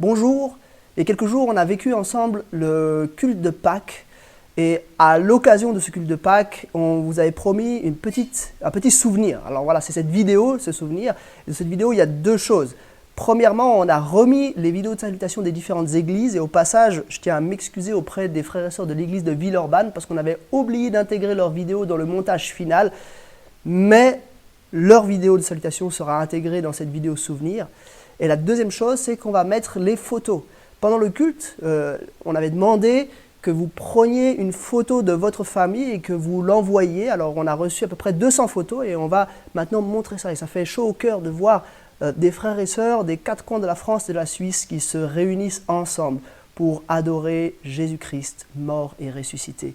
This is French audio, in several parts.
Bonjour, il y a quelques jours, on a vécu ensemble le culte de Pâques. Et à l'occasion de ce culte de Pâques, on vous avait promis un petit souvenir. Alors voilà, c'est cette vidéo, ce souvenir. Et dans cette vidéo, il y a deux choses. Premièrement, on a remis les vidéos de salutation des différentes églises. Et au passage, je tiens à m'excuser auprès des frères et sœurs de l'église de Villeurbanne parce qu'on avait oublié d'intégrer leurs vidéos dans le montage final. Mais leur vidéo de salutation sera intégrée dans cette vidéo souvenir. Et la deuxième chose, c'est qu'on va mettre les photos. Pendant le culte, on avait demandé que vous preniez une photo de votre famille et que vous l'envoyiez. Alors on a reçu à peu près 200 photos et on va maintenant montrer ça. Et ça fait chaud au cœur de voir des frères et sœurs des quatre coins de la France et de la Suisse qui se réunissent ensemble pour adorer Jésus-Christ, mort et ressuscité.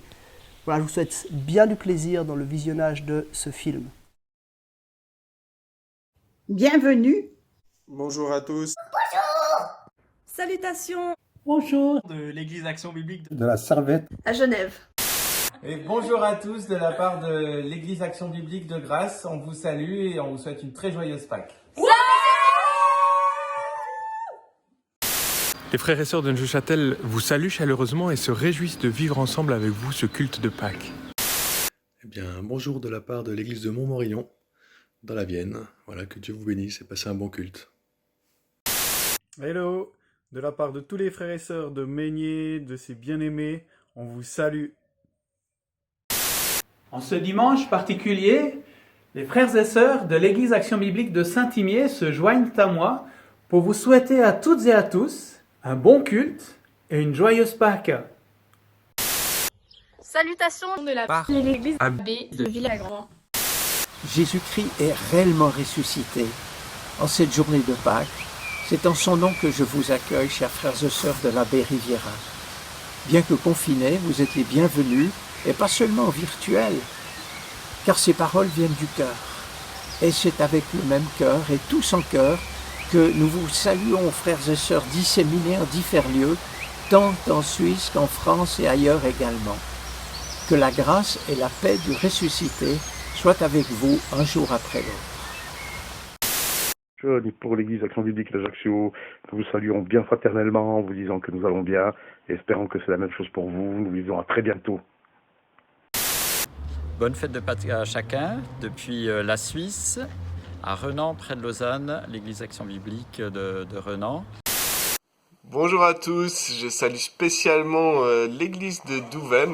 Voilà, je vous souhaite bien du plaisir dans le visionnage de ce film. Bienvenue. Bonjour à tous. Salutations Bonjour de l'Église Action Biblique de la Servette à Genève. Et bonjour à tous de la part de l'Église Action Biblique de Grasse. On vous salue et on vous souhaite une très joyeuse Pâques. Les frères et sœurs de Neuchâtel vous saluent chaleureusement et se réjouissent de vivre ensemble avec vous ce culte de Pâques. Eh bien, bonjour de la part de l'église de Montmorillon, dans la Vienne. Voilà, que Dieu vous bénisse et passez un bon culte. Hello, de la part de tous les frères et sœurs de Meigné, de ses bien-aimés, on vous salue. En ce dimanche particulier, les frères et sœurs de l'Église Action Biblique de Saint-Imier se joignent à moi pour vous souhaiter à toutes et à tous un bon culte et une joyeuse Pâques. Salutations de la part de l'Église abbé de Villagrand. Jésus-Christ est réellement ressuscité. En cette journée de Pâques, c'est en son nom que je vous accueille, chers frères et sœurs de l'abbé Riviera. Bien que confinés, vous êtes les bienvenus, et pas seulement virtuels, car ces paroles viennent du cœur. Et c'est avec le même cœur et tous en cœur que nous vous saluons, frères et sœurs disséminés en divers lieux, tant en Suisse qu'en France et ailleurs également. Que la grâce et la paix du ressuscité soient avec vous un jour après l'autre. Pour l'Église Action Biblique d'Ajaccio, nous vous saluons bien fraternellement en vous disant que nous allons bien et espérons que c'est la même chose pour vous. Nous vous disons à très bientôt. Bonne fête de Pâques à chacun depuis la Suisse, à Renan, près de Lausanne, l'Église Action Biblique de Renan. Bonjour à tous, je salue spécialement l'Église de Douven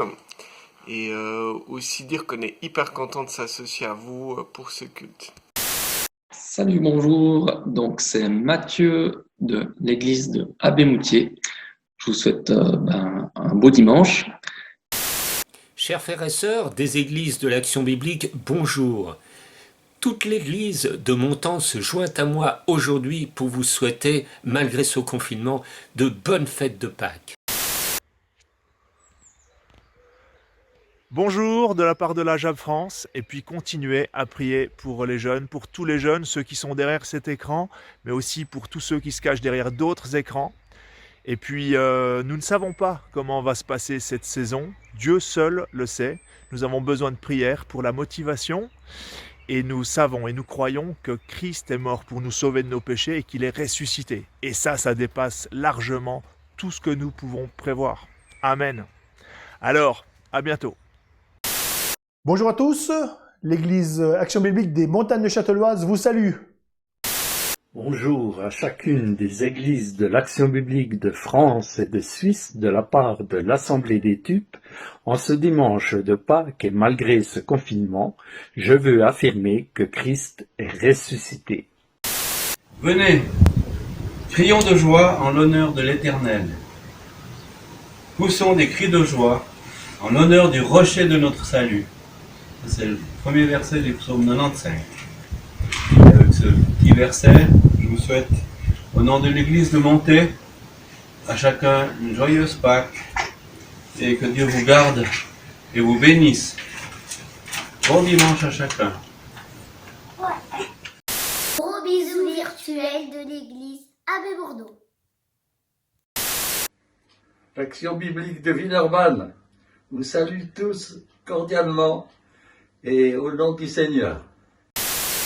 et aussi dire qu'on est hyper content de s'associer à vous pour ce culte. Salut, bonjour, donc c'est Mathieu de l'église de Abbé-Moutier. Je vous souhaite un beau dimanche. Chers frères et sœurs des églises de l'Action Biblique, bonjour. Toute l'église de Montant se joint à moi aujourd'hui pour vous souhaiter, malgré ce confinement, de bonnes fêtes de Pâques. Bonjour de la part de la JAB France, et puis continuez à prier pour les jeunes, pour tous les jeunes, ceux qui sont derrière cet écran, mais aussi pour tous ceux qui se cachent derrière d'autres écrans. Et puis, nous ne savons pas comment va se passer cette saison, Dieu seul le sait. Nous avons besoin de prière pour la motivation, et nous savons et nous croyons que Christ est mort pour nous sauver de nos péchés et qu'il est ressuscité. Et ça dépasse largement tout ce que nous pouvons prévoir. Amen. Alors, à bientôt. Bonjour à tous, l'Église Action Biblique des Montagnes Châteloises vous salue. Bonjour à chacune des églises de l'Action Biblique de France et de Suisse de la part de l'Assemblée des Tupes. En ce dimanche de Pâques et malgré ce confinement, je veux affirmer que Christ est ressuscité. Venez, crions de joie en l'honneur de l'Éternel. Poussons des cris de joie en l'honneur du rocher de notre salut. C'est le premier verset du psaume 95. Et avec ce petit verset, je vous souhaite, au nom de l'église de Monté, à chacun une joyeuse Pâques et que Dieu vous garde et vous bénisse. Bon dimanche à chacun. Gros bisous virtuels de l'église Abbé Bourdeau. L'Action Biblique de Villeurbanne vous salue tous cordialement et au nom du Seigneur.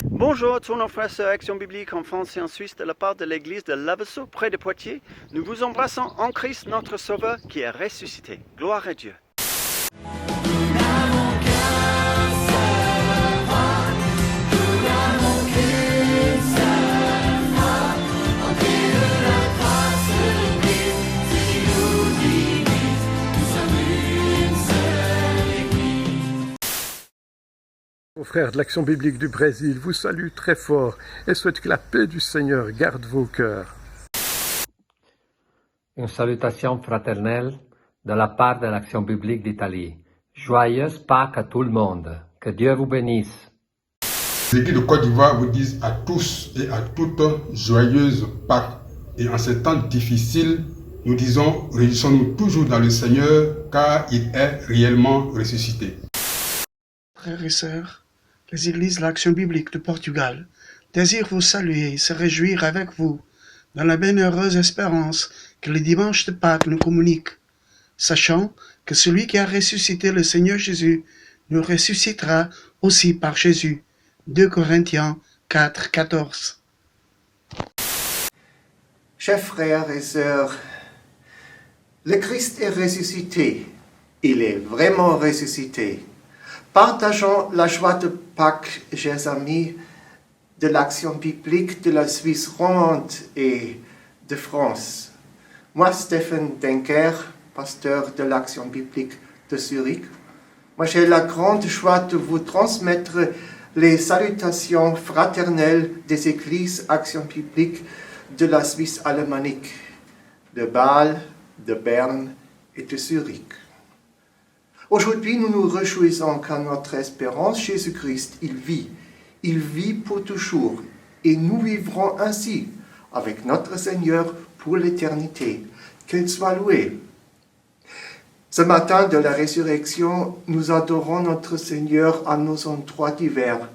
Bonjour à tous nos frères et sœurs Action Biblique en France et en Suisse de la part de l'église de Lavesseau près de Poitiers. Nous vous embrassons en Christ notre Sauveur qui est ressuscité. Gloire à Dieu. Aux frères de l'Action biblique du Brésil vous salue très fort et souhaite que la paix du Seigneur garde vos cœurs. Une salutation fraternelle de la part de l'Action biblique d'Italie. Joyeuse Pâques à tout le monde. Que Dieu vous bénisse. Les églises de Côte d'Ivoire vous disent à tous et à toutes joyeuses Pâques. Et en ces temps difficiles, nous disons, réjouissons-nous toujours dans le Seigneur, car il est réellement ressuscité. Frères et sœurs, les églises de l'Action biblique de Portugal désirent vous saluer et se réjouir avec vous dans la bienheureuse espérance que le dimanche de Pâques nous communique, sachant que celui qui a ressuscité le Seigneur Jésus nous ressuscitera aussi par Jésus. 2 Corinthiens 4, 14. Chers frères et sœurs, le Christ est ressuscité. Il est vraiment ressuscité. Partageons la joie de Pâques, chers amis, de l'Action biblique de la Suisse romande et de France. Moi, Stéphane Denker, pasteur de l'Action biblique de Zurich, moi j'ai la grande joie de vous transmettre les salutations fraternelles des églises Action biblique de la Suisse alémanique, de Bâle, de Berne et de Zurich. Aujourd'hui, nous nous réjouissons car notre espérance, Jésus-Christ, il vit pour toujours, et nous vivrons ainsi avec notre Seigneur pour l'éternité. Qu'il soit loué. Ce matin de la résurrection, nous adorons notre Seigneur à nos endroits divers,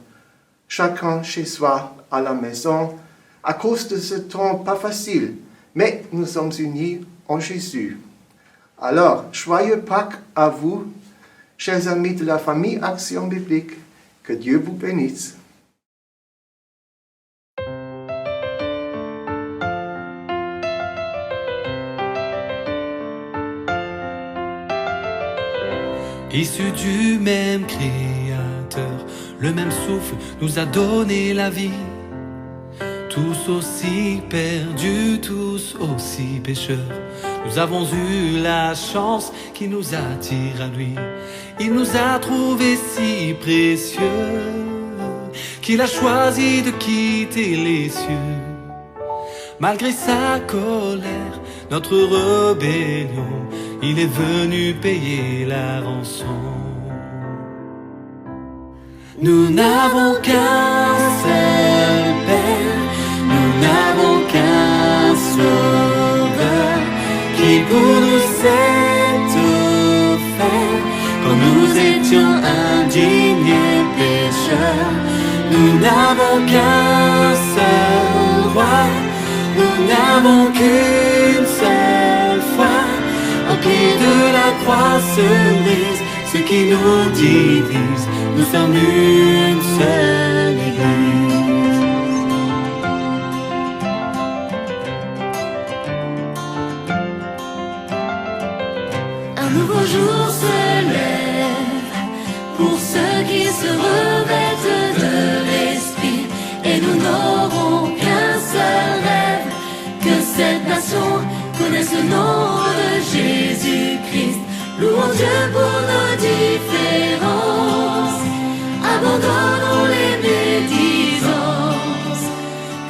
chacun chez soi, à la maison, à cause de ce temps pas facile, mais nous sommes unis en Jésus. Alors, joyeux Pâques à vous, chers amis de la famille Action biblique, que Dieu vous bénisse. Issus du même Créateur, le même souffle nous a donné la vie. Tous aussi perdus, tous aussi pécheurs, nous avons eu la chance qui nous attire à lui. Il nous a trouvés si précieux qu'il a choisi de quitter les cieux. Malgré sa colère, notre rébellion, il est venu payer la rançon. Nous n'avons qu'un seul Père, nous n'avons qu'un Sauveur qui pour nous s'est offert quand nous étions indignes et pécheurs. Nous n'avons qu'un seul roi, nous n'avons qu'une seule foi. Au pied de la croix se brise ce qui nous divise. Nous sommes une seule église. Un nouveau jour se lève pour ceux qui se revêtent de l'esprit, et nous n'aurons qu'un seul rêve, que cette nation connaisse le nom de Jésus-Christ. Louons Dieu pour nos différences, abandonnons les médisances,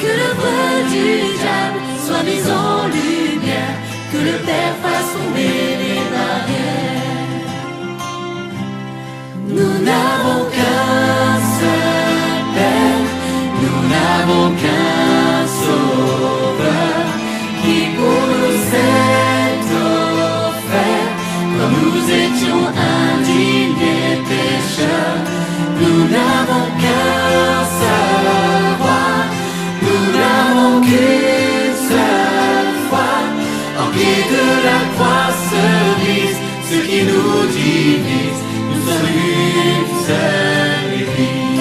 que l'œuvre du diable soit mise en lumière, que le Père fasse tomber les barrières. Nous n'avons qu'un seul Père, nous n'avons qu'un Sauveur, qui pour nous s'est offert quand nous étions indignes et pécheurs. Nous n'avons qu'un seul roi, nous n'avons qu'une seule foi. Au pied de la croix se brise ce qui nous divise. Nous sommes une seule église.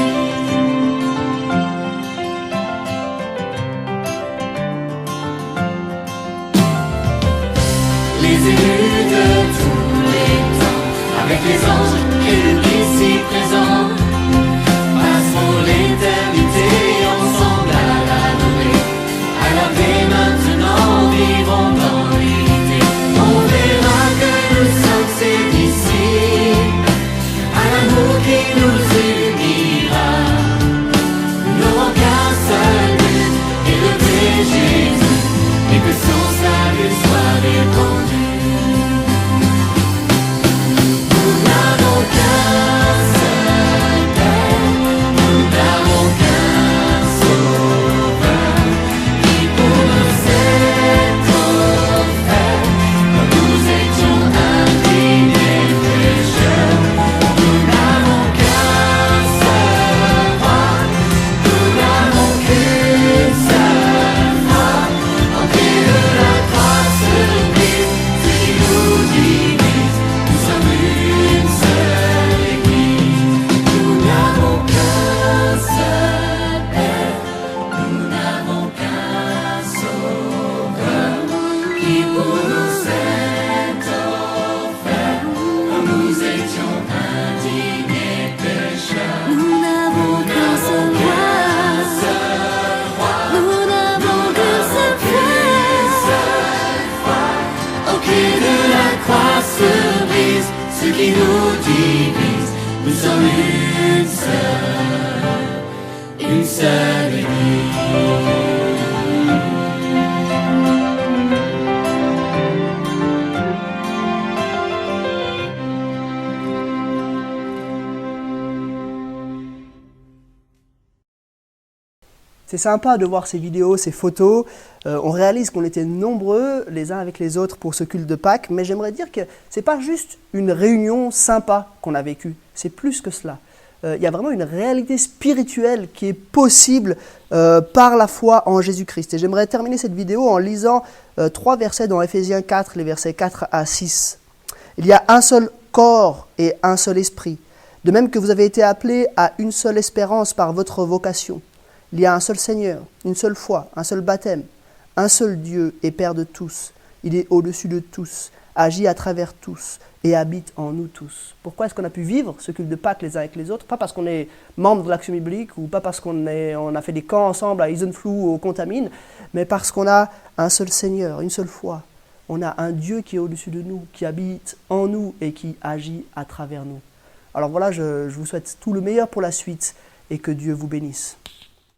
qui nous divise. Nous sommes une seule Église. C'est sympa de voir ces vidéos, ces photos. On réalise qu'on était nombreux les uns avec les autres pour ce culte de Pâques, mais j'aimerais dire que ce n'est pas juste une réunion sympa qu'on a vécue, c'est plus que cela. Il y a vraiment une réalité spirituelle qui est possible par la foi en Jésus-Christ. Et j'aimerais terminer cette vidéo en lisant 3 versets dans Ephésiens 4, les versets 4 à 6. Il y a un seul corps et un seul esprit, de même que vous avez été appelés à une seule espérance par votre vocation. Il y a un seul Seigneur, une seule foi, un seul baptême, un seul Dieu et Père de tous. Il est au-dessus de tous, agit à travers tous et habite en nous tous. Pourquoi est-ce qu'on a pu vivre ce culte de Pâques les uns avec les autres? Pas parce qu'on est membre de l'Action biblique ou pas parce qu'on a fait des camps ensemble à Isenflou ou au Contamine, mais parce qu'on a un seul Seigneur, une seule foi. On a un Dieu qui est au-dessus de nous, qui habite en nous et qui agit à travers nous. Alors voilà, je vous souhaite tout le meilleur pour la suite et que Dieu vous bénisse.